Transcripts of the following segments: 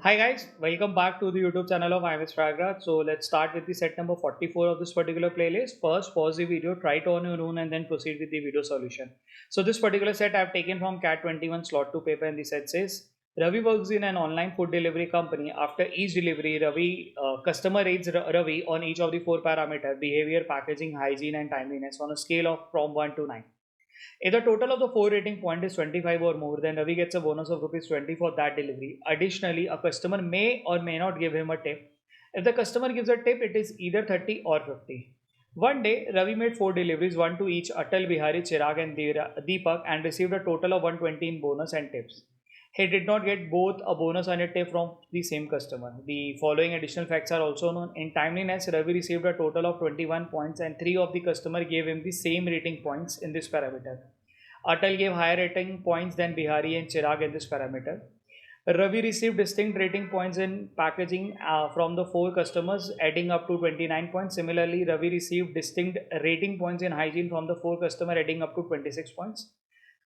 Hi guys, welcome back to the YouTube channel of IMS Fragrance. So let's start with the set number 44 of this particular playlist. First, pause the video, try it on your own and then proceed with the video solution. So this particular set I've taken from Cat21 slot to paper and the set says, Ravi works in an online food delivery company. After each delivery, customer rates Ravi on each of the four parameters, behavior, packaging, hygiene and timeliness on a scale of from 1 to 9. If the total of the four rating point is 25 or more, then Ravi gets a bonus of rupees 20 for that delivery. Additionally, a customer may or may not give him a tip. If the customer gives a tip, it is either 30 or 50. One day, Ravi made four deliveries, one to each Atal, Bihari, Chirag, and Deepak, and received a total of 120 in bonus and tips. He did not get both a bonus and a tip from the same customer. The following additional facts are also known. In timeliness, Ravi received a total of 21 points and 3 of the customer gave him the same rating points in this parameter. Atal gave higher rating points than Bihari and Chirag in this parameter. Ravi received distinct rating points in packaging from the four customers, adding up to 29 points. Similarly, Ravi received distinct rating points in hygiene from the four customers, adding up to 26 points.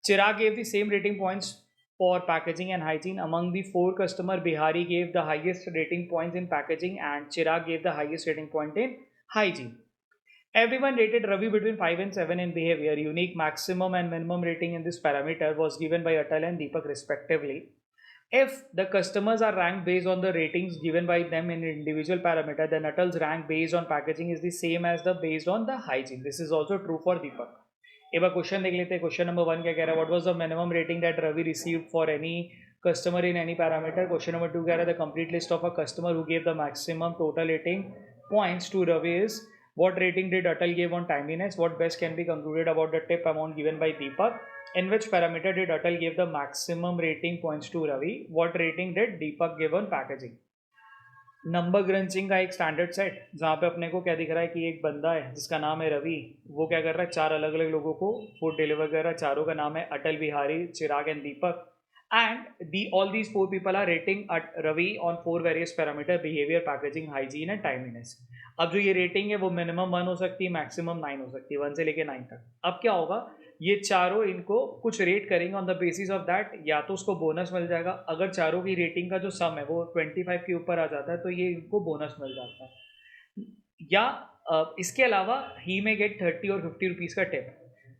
Chirag gave the same rating points for packaging and hygiene. Among the four customers, Bihari gave the highest rating points in packaging and Chirag gave the highest rating point in hygiene. Everyone rated Ravi between 5 and 7 in behavior. Unique maximum and minimum rating in this parameter was given by Atal and Deepak respectively. If the customers are ranked based on the ratings given by them in individual parameter, then Atal's rank based on packaging is the same as the based on the hygiene. This is also true for Deepak. एक बार question देख लेते हैं. Question number 1 क्या कह रहा है? What was the minimum rating that Ravi received for any customer in any parameter. Question number 2 कह रहा है the complete list of a customer who gave the maximum total rating points to Ravi is what rating did Atal give on timeliness? What best can be concluded about the tip amount given by Deepak? In which parameter did Atal give the maximum rating points to Ravi? What rating did Deepak give on packaging? Number crutching का एक standard set जहाँ पे अपने को क्या दिख रहा है कि एक बंदा है जिसका नाम है रवि. वो क्या कर रहा है, चार अलग अलग लोगों को फूड डिलीवर कर रहा है. चारों का नाम है Atal, Bihari, Chirag and Deepak. And all these four people are rating Ravi on four various parameter: behaviour, packaging, hygiene and timeliness. अब जो ये रेटिंग है वो मिनिमम 1 हो सकती है, मैक्सिमम 9 हो सकती है, 1 से लेके 9 तक. अब क्या होगा, ये चारों इनको कुछ रेट करेंगे on the basis of that. या तो उसको बोनस मिल जाएगा, अगर चारों की रेटिंग का जो सम है वो 25 के ऊपर आ जाता है तो ये इनको बोनस मिल जाता है. या इसके अलावा ही में गेट 30 और 50 रुपीज़ का टिप.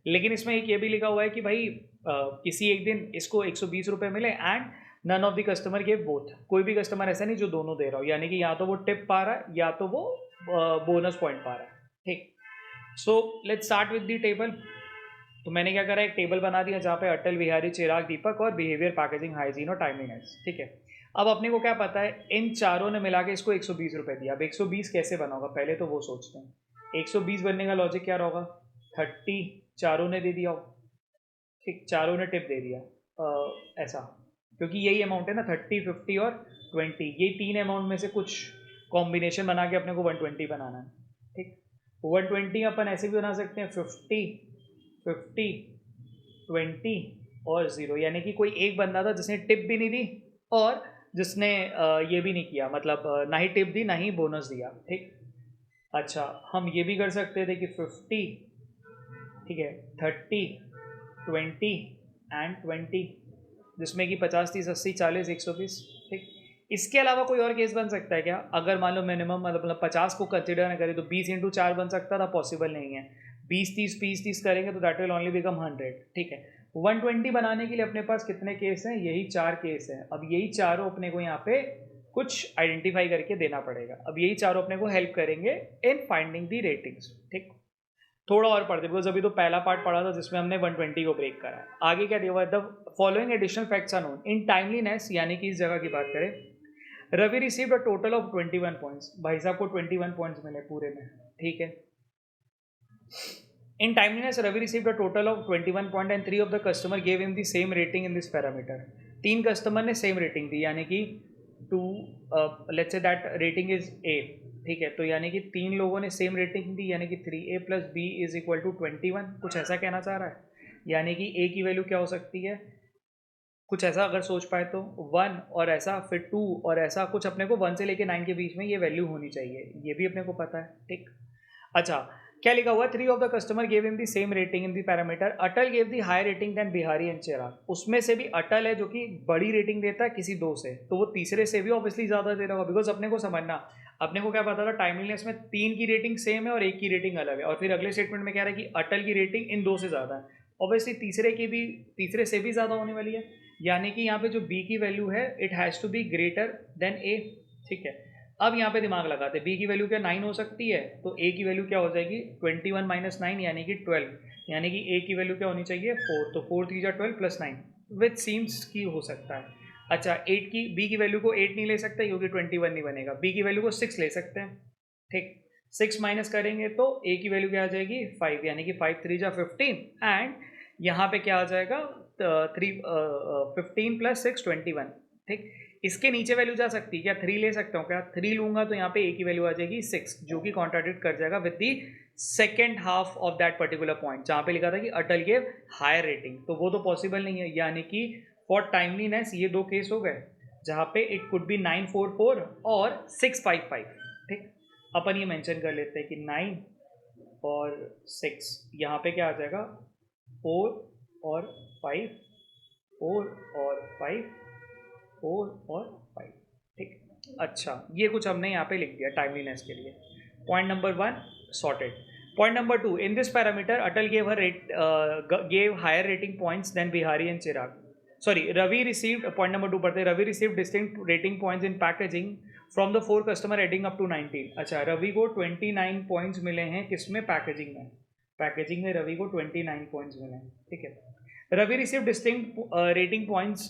लेकिन इसमें एक ये भी लिखा हुआ है कि भाई किसी एक दिन इसको 120 रुपये मिले and none of the customer gave both. कोई भी कस्टमर ऐसा नहीं जो दोनों दे रहा हो, यानी कि या तो वो टिप पा रहा है या तो वो बोनस पॉइंट पा रहा है. ठीक. So let's start with the table. तो मैंने क्या करा, एक टेबल बना दिया जहाँ पे अटल, बिहारी, चिराग, दीपक और बिहेवियर, पैकेजिंग, हाइजीन और टाइमलीनेस. ठीक है. अब अपने को क्या पता है, इन चारों ने मिला के इसको 120 रुपये दिया. अब 120 कैसे बना होगा पहले तो वो सोचते हैं. 120 बनने का लॉजिक क्या होगा, 30 चारों ने दे दिया हो. ठीक, चारों ने टिप दे दिया ऐसा, क्योंकि यही अमाउंट है ना, 30, 50 और 20. ये तीन अमाउंट में से कुछ कॉम्बिनेशन बना के अपने को 120 बनाना है. ठीक. 120 अपन ऐसे भी बना सकते हैं 50, 20 और 0. यानी कि कोई एक बंदा था जिसने टिप भी नहीं दी और जिसने ये भी नहीं किया, मतलब ना ही टिप दी ना ही बोनस दिया. ठीक. अच्छा, हम ये भी कर सकते थे कि 50, ठीक है, 30, 20 एंड 20, जिसमें कि 50, 30, 80, 40, 120. ठीक. इसके अलावा कोई और केस बन सकता है क्या? अगर मान लो मिनिमम मतलब 50 को कंसिडर न करें तो 20 × 4 बन सकता था, पॉसिबल नहीं है. 20, 30, 20, 30 करेंगे तो दैट विल ओनली बिकम 100. ठीक है. 120 बनाने के लिए अपने पास कितने केस हैं, यही 4 केस हैं. अब यही चारों अपने को यहाँ पे कुछ आइडेंटिफाई करके देना पड़ेगा. अब यही चारों अपने को हेल्प करेंगे इन फाइंडिंग दी रेटिंग्स. ठीक. थोड़ा और पढ़ते, बिकॉज अभी तो पहला पार्ट पढ़ा था जिसमें हमने 120 को ब्रेक करा. आगे क्या दिया हुआ है, the following additional facts are known. In timeliness, यानी कि इस जगह की बात करें, Ravi received a total of 21 points. भाई साहब को 21 पॉइंट्स मिले पूरे में. ठीक है. In timeliness, Ravi received a total of 21 point and 3 of the customer gave him the same rating in this parameter. 3 customer ने सेम रेटिंग दी, यानी कि 2, let's say that rating is A. ठीक है. तो यानी कि 3 लोगों ने सेम रेटिंग दी, यानी कि 3A + B is equal to 21. कुछ ऐसा कहना चाह रहा है. यानी कि A की वैल्यू क्या हो सकती है, कुछ ऐसा अगर सोच पाए तो 1 और ऐसा, फिर 2 और ऐसा, कुछ अपने को 1 से लेके 9 के बीच में ये वैल्यू होनी चाहिए. ये भी अपने को पता है. ठीक. अच्छा, क्या लिखा हुआ है, 3 of the customer gave him the same rating in the parameter, Atal gave the high rating then Bihari and Chirag. उसमें से भी अटल है जो कि बड़ी रेटिंग देता है किसी दो से, तो वो तीसरे से भी ऑब्वियसली ज़्यादा दे रहा होगा, बिकॉज अपने को समझना, अपने को क्या पता था टाइमलीनेस में 3 की रेटिंग सेम है और 1 की रेटिंग अलग है, और फिर अगले स्टेटमेंट में कह रहा है कि अटल की रेटिंग इन दो से ज़्यादा है, ऑब्वियसली तीसरे से भी ज़्यादा होने वाली है, यानी कि यहाँ पे जो बी की वैल्यू है it has to be greater than A. ठीक है, अब यहाँ पे दिमाग लगाते, बी की वैल्यू क्या 9 हो सकती है, तो ए की वैल्यू क्या हो जाएगी 21 माइनस 9 यानी कि 12, यानी कि ए की वैल्यू क्या होनी चाहिए 4, तो 4 3 12 प्लस 9 विच सीम्स की हो सकता है। अच्छा 8 की, बी की वैल्यू को 8 नहीं ले सकते क्योंकि 21 नहीं बनेगा, बी की वैल्यू को 6 ले सकते हैं। ठीक, 6 माइनस करेंगे तो ए की वैल्यू क्या आ जाएगी 5, यानी कि 5 3 15, एंड यहाँ पे क्या आ जाएगा 15 प्लस 6 21। ठीक, इसके नीचे वैल्यू जा सकती है क्या, 3 ले सकता हूँ क्या, 3 लूंगा तो यहाँ पे ए की वैल्यू आ जाएगी 6, जो कि कॉन्ट्राडिक्ट कर जाएगा with the second half of that particular point जहाँ पे लिखा था कि अटल गेव हायर रेटिंग, तो वो तो पॉसिबल नहीं है, यानी कि फॉर टाइमलीनेस ये दो केस हो गए जहाँ पे इट कुड बी 944 और 655। ठीक, अपन ये मेंशन कर लेते हैं कि 9 और 6, यहाँ पे क्या आ जाएगा 4 और 5, 4 और 5, 4 और 5। ठीक, अच्छा ये कुछ हमने यहाँ पे लिख दिया टाइमलीनेस के लिए। Point number 1 sorted. Point number 2, in this parameter Atal gave higher rating points then Bihari and Chirag. Sorry, Ravi received, point number 2 पढ़ते हैं, Ravi received distinct rating points in packaging from the 4 customer adding up to 19। अच्छा, रवि को 29 points मिले हैं किसमें, packaging में, packaging में रवि को 29 पॉइंट्स मिले हैं। ठीक है, Ravi received distinct rating points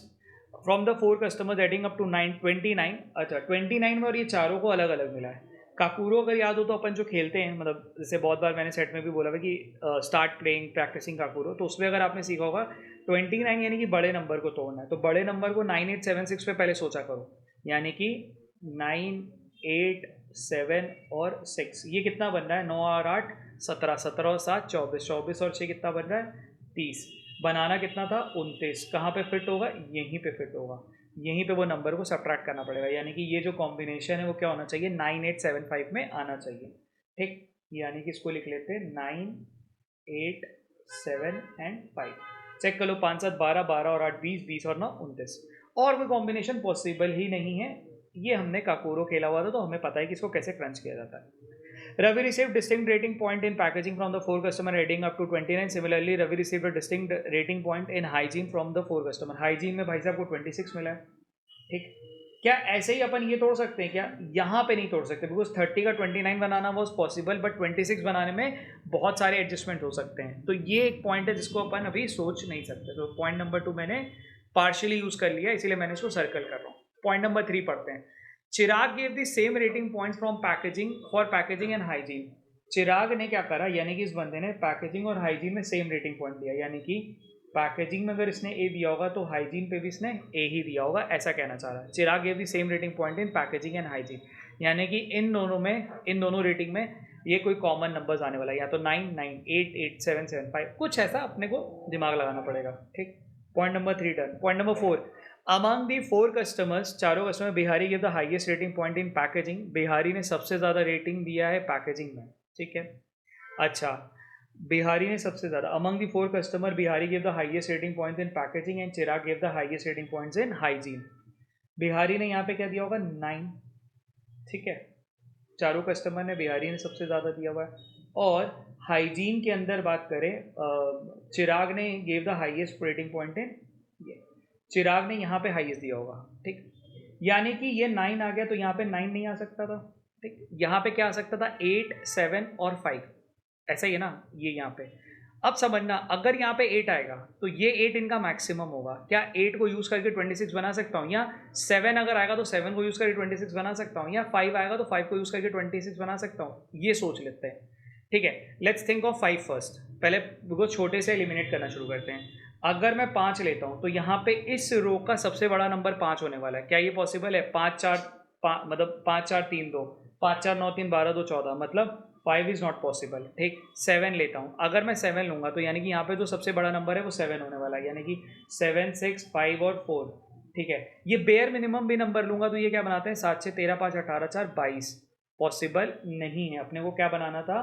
from the 4 customers adding up to 29। अच्छा 29 में, और ये चारों को अलग अलग मिला है। काकूरो अगर याद हो तो अपन जो खेलते हैं, मतलब जैसे बहुत बार मैंने सेट में भी बोला है कि स्टार्ट प्लेइंग प्रैक्टिसिंग काकूरो, तो उसमें अगर आपने सीखा होगा 29 यानी कि बड़े नंबर को तोड़ना है, तो बड़े नंबर को 9 8 7 6 पे पहले सोचा करो, यानी कि 9 8 7 और 6, ये कितना बन रहा है 9 और 8 17, 17 और 7 24, 24 और 6 कितना बन रहा है 30, बनाना कितना था 29, कहाँ पे फिट होगा यहीं पे फिट होगा, यहीं पे वो नंबर को सब्ट्रैक्ट करना पड़ेगा, यानी कि ये जो कॉम्बिनेशन है वो क्या होना चाहिए 9875 में आना चाहिए। ठीक, यानी कि इसको लिख लेते हैं 9 8 7 एंड 5। चेक कर लो, 5 7 12, 12 और 8 20, 20 और 9 29, और कोई कॉम्बिनेशन पॉसिबल ही नहीं है। ये हमने काकोरो खेला हुआ था तो हमें पता है कि इसको कैसे क्रंच किया जाता है। Ravi received distinct rating point in packaging from the 4 customer heading up to 29. Similarly, Ravi received a distinct rating point in hygiene from the 4 customer. Hygiene में भाई साहब को 26 मिला है। ठीक, क्या ऐसे ही अपन ये तोड़ सकते हैं क्या, यहाँ पे नहीं तोड़ सकते, बिकॉज 30 का 29 बनाना वॉज पॉसिबल, बट 26 बनाने में बहुत सारे एडजस्टमेंट हो सकते हैं, तो ये एक पॉइंट है जिसको अपन अभी सोच नहीं सकते। तो पॉइंट नंबर 2 मैंने पार्शियली यूज कर लिया, इसीलिए मैंने इसको सर्कल कर रहा हूँ। पॉइंट नंबर 3 पढ़ते हैं। Chirag gave the same rating points from packaging for packaging and hygiene. Chirag ने क्या करा, यानी कि इस बंदे ने पैकेजिंग और हाइजीन में सेम रेटिंग पॉइंट दिया, यानी कि पैकेजिंग में अगर इसने ए दिया होगा तो हाइजीन पे भी इसने ए ही दिया होगा, ऐसा कहना चाह रहा है। Chirag gave the same rating point in packaging and hygiene, यानी कि इन दोनों रेटिंग में ये कोई कॉमन नंबर्स आने वाला है, या तो 9 9 8 8 7 7 5, कुछ ऐसा अपने को दिमाग लगाना पड़ेगा। ठीक, point number 3 done. Point number 4, among the 4 customers, चारों customer Bihari give the highest rating point in packaging. Bihari ने सबसे ज़्यादा रेटिंग दिया है पैकेजिंग में। ठीक है, अच्छा बिहारी ने सबसे ज़्यादा, among the 4 customer Bihari give the highest rating points in packaging and Chirag give the highest rating points in hygiene. Bihari ने यहाँ पे क्या दिया होगा 9। ठीक है, चारों कस्टमर ने, बिहारी ने सबसे ज़्यादा दिया हुआ है। और हाइजीन के अंदर बात करें, चिराग ने give the highest rating point in, Chirag ने यहाँ पे हाईएस्ट दिया होगा। ठीक, यानी कि ये 9 आ गया तो यहाँ पे 9 नहीं आ सकता था। ठीक, यहाँ पे क्या आ सकता था 8 7 और 5, ऐसा ही है ना, ये यहाँ पे। अब समझना, अगर यहाँ पे 8 आएगा तो ये 8 इनका मैक्सिमम होगा। क्या 8 को यूज़ करके 26 बना सकता हूँ, या 7 अगर आएगा तो 7 को यूज़ करके 26 बना सकता हूँ, या 5 आएगा तो 5 को यूज़ करके 26 बना सकता हूँ, ये सोच लेते हैं। ठीक है, लेट्स थिंक ऑफ 5 फर्स्ट, पहले बिल्कुल छोटे से एलिमिनेट करना शुरू करते हैं। अगर मैं 5 लेता हूँ तो यहाँ पे इस रो का सबसे बड़ा नंबर 5 होने वाला है। क्या ये पॉसिबल है, 5 4 मतलब 5 4 3 2, 5 4 9 3 12 2 14, मतलब 5 इज़ नॉट पॉसिबल। ठीक, 7 लेता हूँ, अगर मैं 7 लूँगा तो यानी कि यहाँ पे जो सबसे बड़ा नंबर है वो 7 होने वाला है, यानी कि 7 6 5 और 4। ठीक है, ये बेयर मिनिमम भी नंबर लूँगा तो ये क्या बनाते हैं 7 6 13 5 18 4 22, पॉसिबल नहीं है। अपने को क्या बनाना था,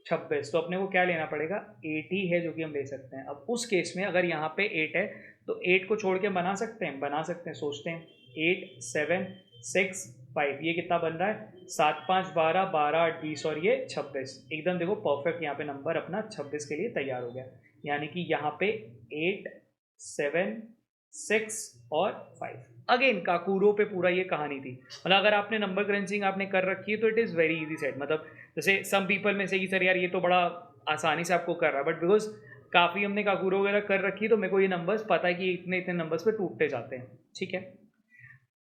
26, तो अपने को क्या लेना पड़ेगा, 8 ही है जो कि हम ले सकते हैं। अब उस केस में अगर यहाँ पे 8 है तो 8 को छोड़ के बना सकते हैं, सोचते हैं। 8 7 6 5, ये कितना बन रहा है, 7 5 12, 12 8 20 और ये 26। एकदम देखो परफेक्ट यहाँ पे नंबर अपना 26 के लिए तैयार हो गया। यानी कि यहाँ पे 8 7 6 और 5। अगेन काकूरो पे पूरा ये कहानी थी। मतलब अगर आपने नंबर क्रंचिंग आपने कर रखी है तो it is very easy set. मतलब जैसे सम पीपल में से कि सर यार ये तो बड़ा आसानी से आपको कर रहा है, बट बिकॉज काफ़ी हमने काकूरो वगैरह कर रखी है तो मेरे को ये नंबर्स पता है कि इतने इतने नंबर्स पे टूटते जाते हैं। ठीक है।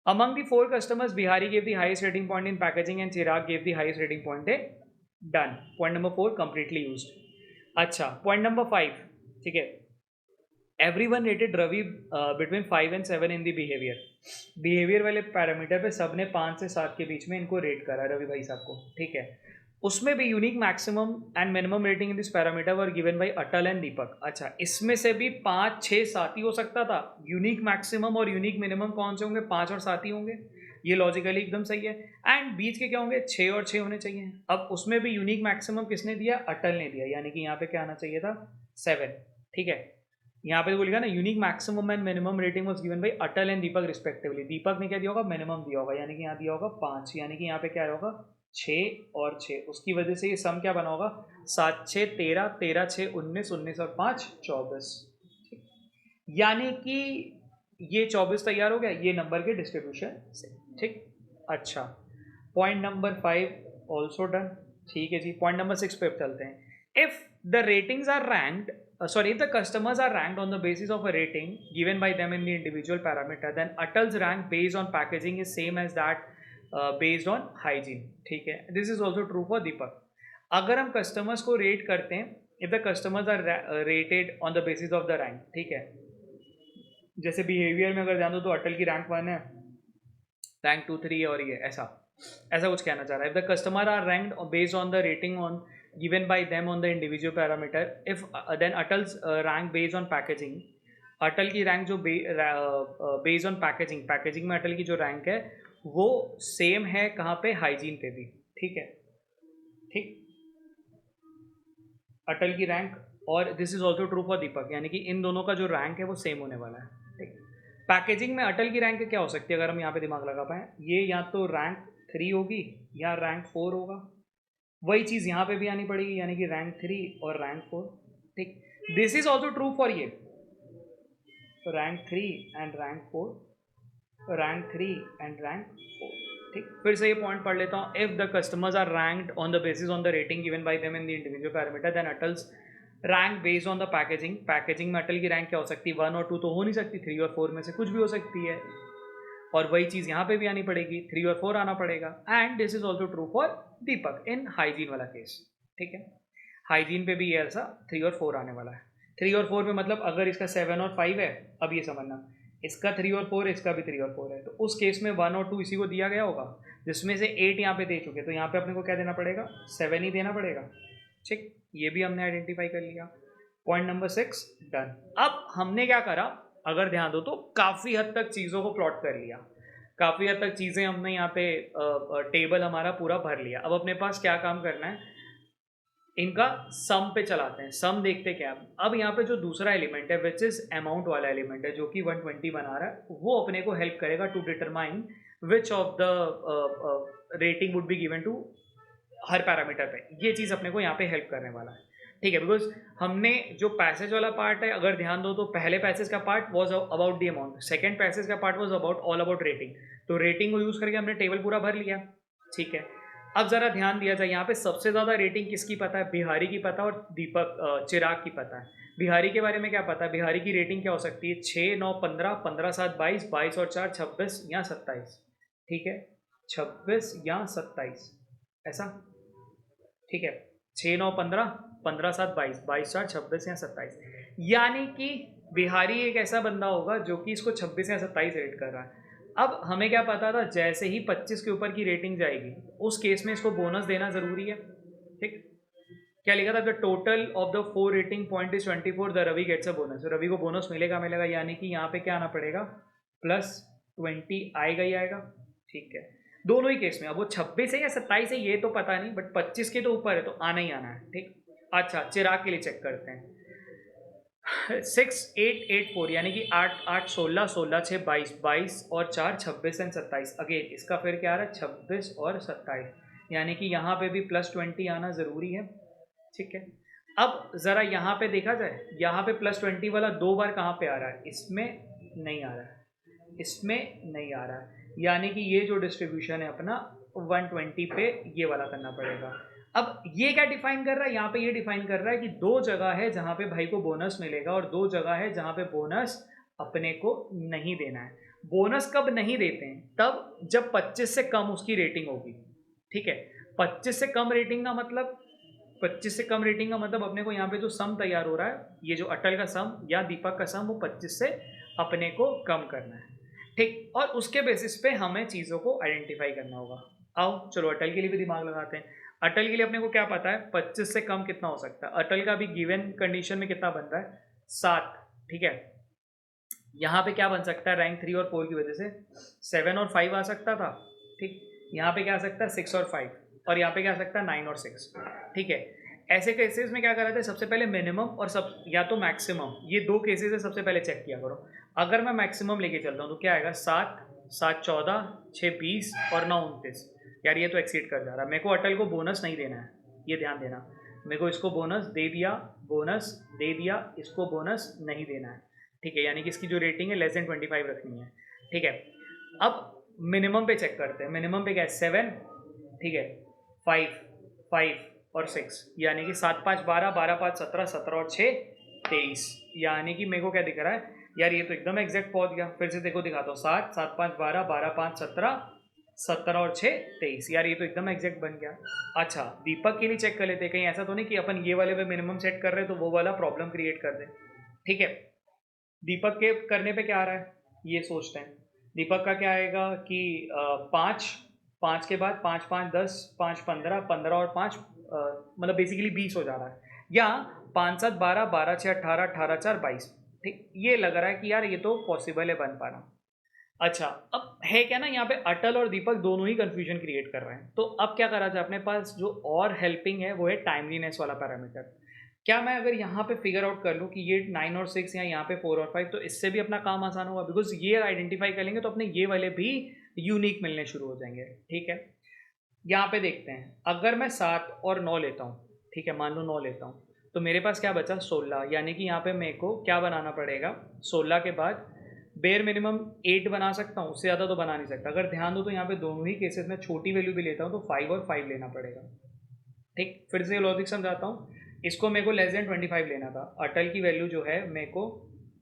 Among the 4 customers, Bihari gave the highest rating point in packaging and Chirag gave the highest rating point in done. Point number 4 completely used. अच्छा, point number 5, ठीक है। Everyone rated Ravi between 5 and 7 in the behavior. Behavior वाले parameter पे सबने 5 से 7 के बीच में इनको रेट करा रवि भाई साहब को, ठीक है। उसमें भी unique maximum and minimum rating in this parameter were given by Atal and Deepak. अच्छा, इसमें से भी 5 6 7 ही हो सकता था। यूनिक मैक्सिमम और यूनिक मिनिमम कौन से होंगे, 5 और 7 ही होंगे। ये लॉजिकली एकदम सही है। एंड बीच के क्या होंगे, 6 और 6 होने चाहिए। अब उसमें भी यूनिक मैक्सिमम किसने दिया, अटल ने दिया, यानी कि यहाँ पे क्या आना चाहिए था, 7। ठीक है। यहाँ पे बोलेगा ना unique maximum and minimum rating was given by Atal and Deepak respectively. Deepak ने क्या दिया होगा, मिनिमम दिया होगा, यानी कि यहाँ दिया होगा 5, यानी कि यहाँ पे क्या आया होगा 6 और 6। उसकी वजह से ये सम क्या बना होगा, 7 6 13, 13 6 19, 19 और 5 24। यानी कि ये 24 तैयार हो गया ये नंबर के डिस्ट्रीब्यूशन से। ठीक। अच्छा, पॉइंट नंबर 5 ऑल्सो डन। ठीक है जी। पॉइंट नंबर 6 पे चलते हैं। If the ratings are ranked if the customers are ranked on the basis of a rating given by them in the individual parameter, then Atal's rank based on packaging is same as that based on hygiene. ठीक है। This is also true for Deepak. अगर हम customers को rate करते हैं, if the customers are rated on the basis of the rank, ठीक है। जैसे बिहेवियर में अगर ध्यान दो तो अटल की रैंक 1 है, रैंक 2 3 और ये ऐसा कुछ कहना चाह रहा है। If the customer are ranked based on the rating on given by them on the individual parameter, if then Atal's rank based on packaging, अटल की रैंक जो बेस्ड ऑन पैकेजिंग में अटल की जो रैंक है वो सेम है कहाँ पे, हाइजीन पे भी। ठीक है। ठीक, अटल की रैंक, और this is also true for Deepak, यानी कि इन दोनों का जो रैंक है वो सेम होने वाला है। ठीक। पैकेजिंग में अटल की रैंक क्या हो सकती है, अगर हम यहाँ पे दिमाग लगा पाए, ये या तो रैंक 3 होगी या रैंक 4 होगा। वही चीज़ यहाँ पे भी आनी पड़ेगी, यानी कि रैंक 3 और रैंक 4। ठीक। This is also true for ये rank 3 and rank 4, rank 3 and rank 4। ठीक। फिर से ये पॉइंट पढ़ लेता हूँ। If the customers are ranked on the basis on the rating given by them in the individual parameter, then Atal's rank based on the packaging में अटल की rank क्या हो सकती है, 1 और 2 तो हो नहीं सकती, 3 और 4 में से कुछ भी हो सकती है। और वही चीज़ यहाँ पे भी आनी पड़ेगी, 3 और 4 आना पड़ेगा। And this is also true for Deepak in hygiene वाला केस। ठीक है। हाइजीन पे भी ये ऐसा 3 और 4 आने वाला है। 3 और 4 में मतलब अगर इसका 7 और 5 है, अब ये समझना इसका 3 और 4 है, इसका भी 3 और 4 है, तो उस केस में 1 और 2 इसी को दिया गया होगा, जिसमें से 8 यहाँ पे दे चुके, तो यहाँ पे अपने को क्या देना पड़ेगा, 7 ही देना पड़ेगा। ठीक। ये भी हमने आइडेंटिफाई कर लिया। Point number 6 done. अब हमने क्या करा, अगर ध्यान दो तो काफ़ी हद तक चीज़ों को प्लॉट कर लिया, काफ़ी हद तक चीज़ें हमने यहाँ पे टेबल हमारा पूरा भर लिया। अब अपने पास क्या काम करना है, इनका सम पे चलाते हैं। सम देखते क्या, अब यहाँ पे जो दूसरा एलिमेंट है विच इज अमाउंट वाला एलिमेंट है जो कि 120 बना रहा है, वो अपने को हेल्प करेगा to determine which of the rating would be given to her parameter पे। ये चीज़ अपने को यहाँ पे हेल्प करने वाला है। ठीक है। बिकॉज हमने जो पैसेज वाला पार्ट है, अगर ध्यान दो तो पहले पैसेज का part was about the amount, second passage का part was about all about rating. तो रेटिंग को यूज़ करके हमने टेबल पूरा भर लिया। ठीक है। अब जरा ध्यान दिया जाए, यहाँ पे सबसे ज़्यादा रेटिंग किसकी पता है, बिहारी की पता और दीपक चिराग की पता है। बिहारी के बारे में क्या पता है, बिहारी की रेटिंग क्या हो सकती है, 6 9 15, 15 7 22, 22 और 4 26 या 27। ठीक है। 26 या 27 ऐसा। ठीक है। 6 9 15, 15 7 22, 22 4 26 या 27। यानी कि बिहारी एक ऐसा बंदा होगा जो कि इसको 26 या 27 रेट कर रहा है। अब हमें क्या पता था, जैसे ही 25 के ऊपर की रेटिंग जाएगी उस केस में इसको बोनस देना ज़रूरी है। ठीक। क्या लिखा था, the total of the 4 rating point is 24, the Ravi gets a bonus. Ravi को बोनस मिलेगा, यानी कि यहाँ पे क्या आना पड़ेगा, +20 आएगा ही आएगा। ठीक है। दोनों ही केस में। अब वो 26 है या 27 है ये तो पता नहीं, बट 25 के तो ऊपर है तो आना ही आना है। ठीक, अच्छा चिराग के लिए चेक करते हैं। 6 8 8 4 यानी कि 8 8 16 16 6 22 22 और 4 26 एंड 27। अगेन इसका फिर क्या आ रहा है 26 और 27, यानी कि यहाँ पे भी +20 आना ज़रूरी है। ठीक है, अब ज़रा यहाँ पे देखा जाए, यहाँ पे +20 वाला 2 बार कहाँ पे आ रहा है, इसमें नहीं आ रहा है, इसमें नहीं आ रहा है, यानी कि ये जो डिस्ट्रीब्यूशन है अपना 120 पे ये वाला करना पड़ेगा। अब ये क्या डिफाइन कर रहा है, यहाँ पे ये डिफाइन कर रहा है कि 2 जगह है जहाँ पे भाई को बोनस मिलेगा और 2 जगह है जहाँ पे बोनस अपने को नहीं देना है। बोनस कब नहीं देते हैं, तब जब 25 से कम उसकी रेटिंग होगी। ठीक है, 25 से कम रेटिंग का मतलब, 25 से कम रेटिंग का मतलब अपने को यहाँ पे जो सम तैयार हो रहा है, ये जो अटल का सम या दीपक का सम, वो 25 से अपने को कम करना है। ठीक, और उसके बेसिस पे हमें चीज़ों को आइडेंटिफाई करना होगा। आओ चलो अटल के लिए भी दिमाग लगाते हैं। अटल के लिए अपने को क्या पता है, 25 से कम कितना हो सकता है। अटल का भी गिवन कंडीशन में कितना बन रहा है, 7। ठीक है, यहाँ पे क्या बन सकता है, रैंक 3 और 4 की वजह से 7 और 5 आ सकता था। ठीक, यहाँ पे क्या आ सकता है 6 और 5, और यहाँ पे क्या आ सकता है 9 और 6। ठीक है, ऐसे केसेस में क्या करा था, सबसे पहले मिनिमम और सब या तो मैक्सिमम, ये 2 केसेस है, सबसे पहले चेक किया करो। अगर मैं मैक्सिमम लेके चलता हूँ तो क्या आएगा 7 7 14 6 20 और 9 29। यार ये तो एक्सीड कर जा रहा है, मेरे को अटल को बोनस नहीं देना है, ये ध्यान देना। मेरे को इसको बोनस दे दिया, बोनस दे दिया, इसको बोनस नहीं देना है। ठीक है, यानी कि इसकी जो रेटिंग है <25 रखनी है। ठीक है, अब मिनिमम पे चेक करते हैं। मिनिमम पे क्या है 7, ठीक है 5 5 और 6, यानी कि 7 5 12 12 5 17 17 और 6 23। यानी कि मेरे को क्या दिख रहा है यार, ये तो एकदम एग्जैक्ट पहुंच गया। फिर से देखो दिखाता हूँ, 7 7 5 12 12 5 17 17 और 6 23। यार ये तो एकदम एग्जैक्ट बन गया। अच्छा दीपक के लिए चेक कर लेते हैं, कहीं ऐसा तो नहीं कि अपन ये वाले पे मिनिमम सेट कर रहे हैं तो वो वाला प्रॉब्लम क्रिएट कर दे। ठीक है, दीपक के करने पे क्या आ रहा है ये सोचते हैं। दीपक का क्या आएगा कि 5 5 के बाद 5 5 10 5 15 15 और 5 मतलब बेसिकली 20 हो जा रहा है, या 5 7 12 12 6 18 18 4 22। ठीक, ये लग रहा है कि यार ये तो पॉसिबल है बन पाना। अच्छा अब है क्या ना, यहाँ पे अटल और दीपक दोनों ही कंफ्यूजन क्रिएट कर रहे हैं, तो अब क्या करा जाए, अपने पास जो और हेल्पिंग है वो है टाइमलीनेस वाला पैरामीटर। क्या मैं अगर यहाँ पे फिगर आउट कर लूँ कि ये 9 और 6 या यहाँ पे 4 और 5, तो इससे भी अपना काम आसान होगा, बिकॉज ये आइडेंटिफाई कर लेंगे तो अपने ये वाले भी यूनिक मिलने शुरू हो जाएंगे। ठीक है, यहाँ पे देखते हैं, अगर मैं 7 और 9 लेता हूँ, ठीक है मान लो 9 लेता हूँ, तो मेरे पास क्या बचा 16, यानी कि यहाँ पे मेरे को क्या बनाना पड़ेगा, 16 के बाद बेयर मिनिमम 8 बना सकता हूँ, उससे ज़्यादा तो बना नहीं सकता। अगर ध्यान दो तो यहाँ पे दोनों ही केसेस में छोटी वैल्यू भी लेता हूँ तो 5 और 5 लेना पड़ेगा। ठीक, फिर से लॉजिक समझाता हूँ, इसको मेरे को <25 लेना था, अटल की वैल्यू जो है मेरे को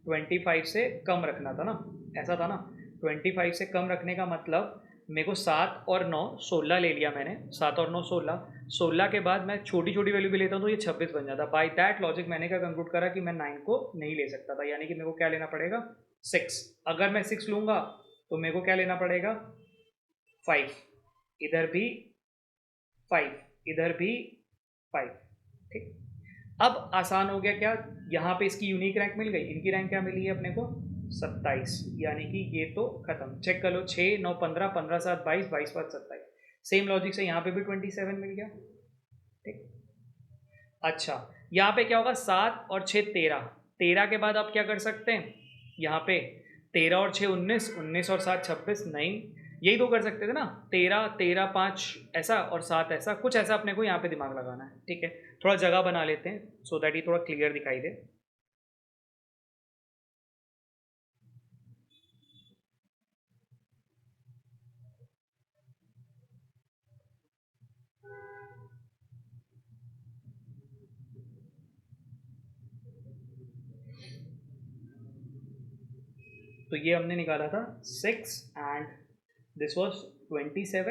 25 से कम रखना था ना, ऐसा था ना। 25 से कम रखने का मतलब मेरे को 7 और 9 16 ले लिया मैंने, 7 और 9 16, 16 के बाद मैं छोटी छोटी वैल्यू भी लेता हूँ तो ये 26 बन जाता। बाय दैट लॉजिक मैंने क्या कंक्लूड करा कि मैं 9 को नहीं ले सकता था, यानी कि मेरे को क्या लेना पड़ेगा 6। अगर मैं 6 लूँगा तो मेरे को क्या लेना पड़ेगा 5, इधर भी 5, इधर भी 5। ठीक, अब आसान हो गया क्या, यहाँ पे इसकी यूनिक रैंक मिल गई, इनकी रैंक क्या मिली है अपने को 27, यानी कि ये तो खत्म। चेक कर लो 6 9 15 15 7 22 22 5 27। सेम लॉजिक से यहाँ पे भी 27 मिल गया। ठीक, अच्छा यहाँ पे क्या होगा 7 और 6 13, 13 के बाद आप क्या कर सकते हैं, यहाँ पे 13 और 6 19, 19 और 7 26। नहीं, यही तो कर सकते थे ना, 13 13 5 ऐसा और 7 ऐसा, कुछ ऐसा अपने को यहाँ पे दिमाग लगाना है। ठीक है, थोड़ा जगह बना लेते हैं सो दैट ये थोड़ा क्लियर दिखाई दे। तो ये हमने निकाला था 6 एंड दिस वॉज 27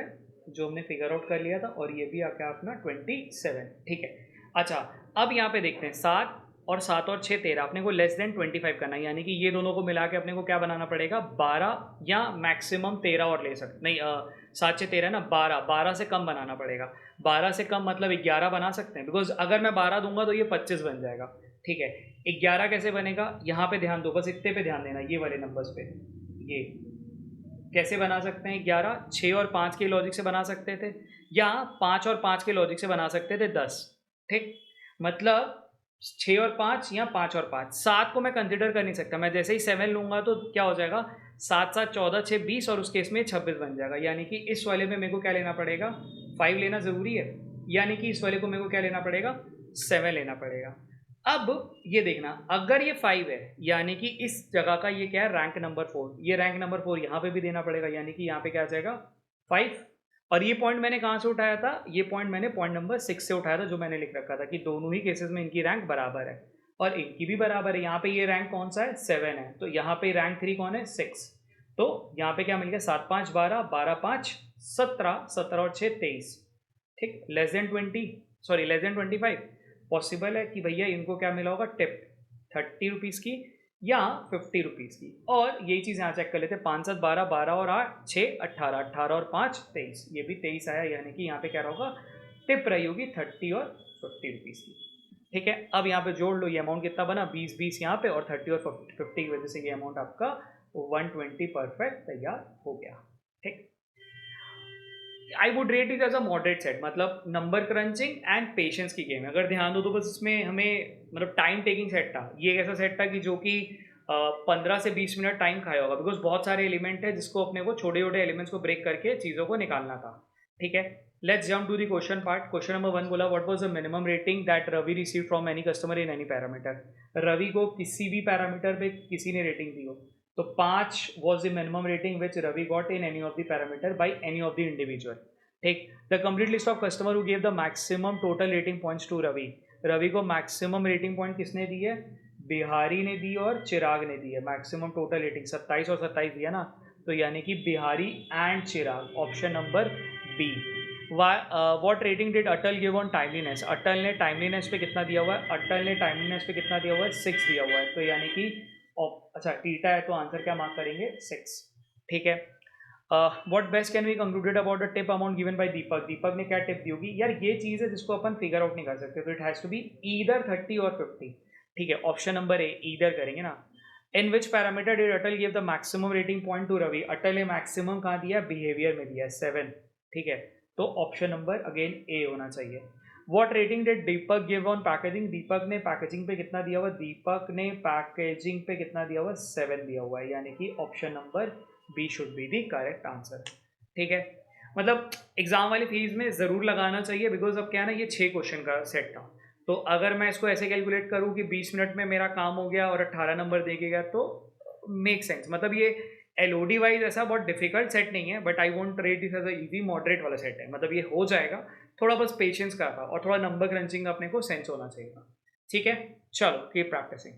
जो हमने फिगर आउट कर लिया था, और ये भी आके अपना 27। ठीक है, अच्छा अब यहाँ पे देखते हैं 7 और 7 और 6 13, अपने को <25 करना है, यानी कि ये दोनों को मिला के अपने को क्या बनाना पड़ेगा 12 या मैक्सिमम 13 और ले सकते नहीं, 7 6 13 ना 12, 12 से कम बनाना पड़ेगा। 12 से कम मतलब 11 बना सकते हैं, बिकॉज अगर मैं 12 दूंगा तो ये 25 बन जाएगा। ठीक है, 11 कैसे बनेगा, यहाँ पे ध्यान दो, बस इतने पे ध्यान देना, ये वाले नंबर्स पे, ये कैसे बना सकते हैं 11, 6 और 5 के लॉजिक से बना सकते थे, या 5 और 5 के लॉजिक से बना सकते थे 10। ठीक, मतलब 6 और 5 या 5 और 5, 7 को मैं कंसिडर कर नहीं सकता। मैं जैसे ही 7 लूंगा तो क्या हो जाएगा, 7 7 14 6 20 और उस केस में 26 बन जाएगा। यानी कि इस वाले में मेरे को क्या लेना पड़ेगा, 5 लेना ज़रूरी है, यानी कि इस वाले को मेरे को क्या लेना पड़ेगा, 7 लेना पड़ेगा। अब ये देखना, अगर ये 5 है यानी कि इस जगह का ये क्या है, रैंक नंबर 4, ये रैंक नंबर 4 यहाँ पे भी देना पड़ेगा, यानी कि यहाँ पे क्या आ जाएगा 5। और ये पॉइंट मैंने कहाँ से उठाया था, ये पॉइंट मैंने पॉइंट नंबर 6 से उठाया था, जो मैंने लिख रखा था कि दोनों ही केसेस में इनकी रैंक बराबर है और इनकी भी बराबर है। यहाँ पे ये रैंक कौन सा है, 7 है, तो यहाँ पे रैंक 3 कौन है, 6। तो यहाँ पे क्या मिल गया, 7 5 12, 12 5 17, 17 और 6 23। ठीक, less than 20, sorry less than 25। Possible है कि भैया इनको क्या मिला होगा, टिप 30 रुपीज़ की या 50 रुपीज़ की। और यही चीज़ यहाँ चेक कर लेते हैं, 5 7 12, 12 और 8 6 18, 18 और 5 23, ये भी 23 आया, यानी कि यहाँ पे क्या होगा, टिप रही होगी 30 और 50 रुपीज़ की। ठीक है, अब यहाँ पे जोड़ लो, ये अमाउंट कितना बना, 20 20 यहाँ पे और 30 और 50 की वजह से ये अमाउंट आपका 120 परफेक्ट तैयार हो गया। ठीक, I would rate it as a moderate set, मतलब नंबर क्रंचिंग एंड पेशेंस की गेम है। अगर ध्यान दो तो बस इसमें हमें मतलब टाइम टेकिंग सेट था, ये एक ऐसा सेट था कि जो कि 15 से 20 मिनट टाइम खाया होगा, बिकॉज बहुत सारे एलिमेंट है जिसको अपने को छोटे छोटे एलिमेंट्स को ब्रेक करके चीज़ों को निकालना था। ठीक है, let's jump to the question part. Question number 1 बोला, what was the minimum rating that Ravi receive from any customer in any parameter. Ravi को किसी भी पैरामीटर पे किसी ने रेटिंग दी हो, तो 5 was the minimum rating which Ravi got in any of the parameter by any of the individual. ठीक, the complete list of customer who give the maximum total rating points to Ravi. Ravi को maximum rating point किसने दी है, बिहारी ने दी और चिराग ने दी है। Maximum total rating 27 और 27 दिया ना, तो यानी कि Bihari and Chirag, option number B. What rating did Atal give on timeliness. Atal ने टाइमलीनेस पे कितना दिया हुआ है, अटल ने टाइमलीनेस पे कितना दिया हुआ है, 6 दिया हुआ है, तो यानी कि अच्छा टीटा है तो आंसर क्या मार्क करेंगे, 6। ठीक है, what best can be concluded about the tip amount given by Deepak. Deepak ने क्या टिप दी होगी, यार ये चीज़ है जिसको अपन फिगर आउट नहीं कर सकते, तो it has to be either 30 और 50। ठीक है, ऑप्शन नंबर ए ईदर करेंगे ना। In which parameter did Atal give the maximum rating point to Ravi. Atal ने मैक्सिमम कहाँ दिया, बिहेवियर में दिया 7। ठीक है, तो ऑप्शन नंबर अगेन ए होना चाहिए। What rating did Deepak give on packaging. Deepak ने पैकेजिंग पे कितना दिया हुआ, दीपक ने पैकेजिंग पे कितना दिया हुआ, 7 दिया हुआ है, यानी कि option number B should be the correct answer. ठीक है, मतलब एग्जाम वाली फीस में ज़रूर लगाना चाहिए, बिकॉज अब क्या है ना, ये 6 क्वेश्चन का सेट था, तो अगर मैं इसको ऐसे कैलकुलेट करूँ कि 20 मिनट में मेरा काम हो गया और 18 नंबर दे के गया, तो मेक सेंस। मतलब ये एलओडी वाइज ऐसा बहुत डिफिकल्ट सेट नहीं है, but I want rate this as easy moderate वाला सेट है, मतलब ये हो जाएगा, थोड़ा बस पेशेंस का था और थोड़ा नंबर क्रंचिंग अपने को सेंस होना चाहिए। ठीक है, चलो कीप प्रैक्टिसिंग।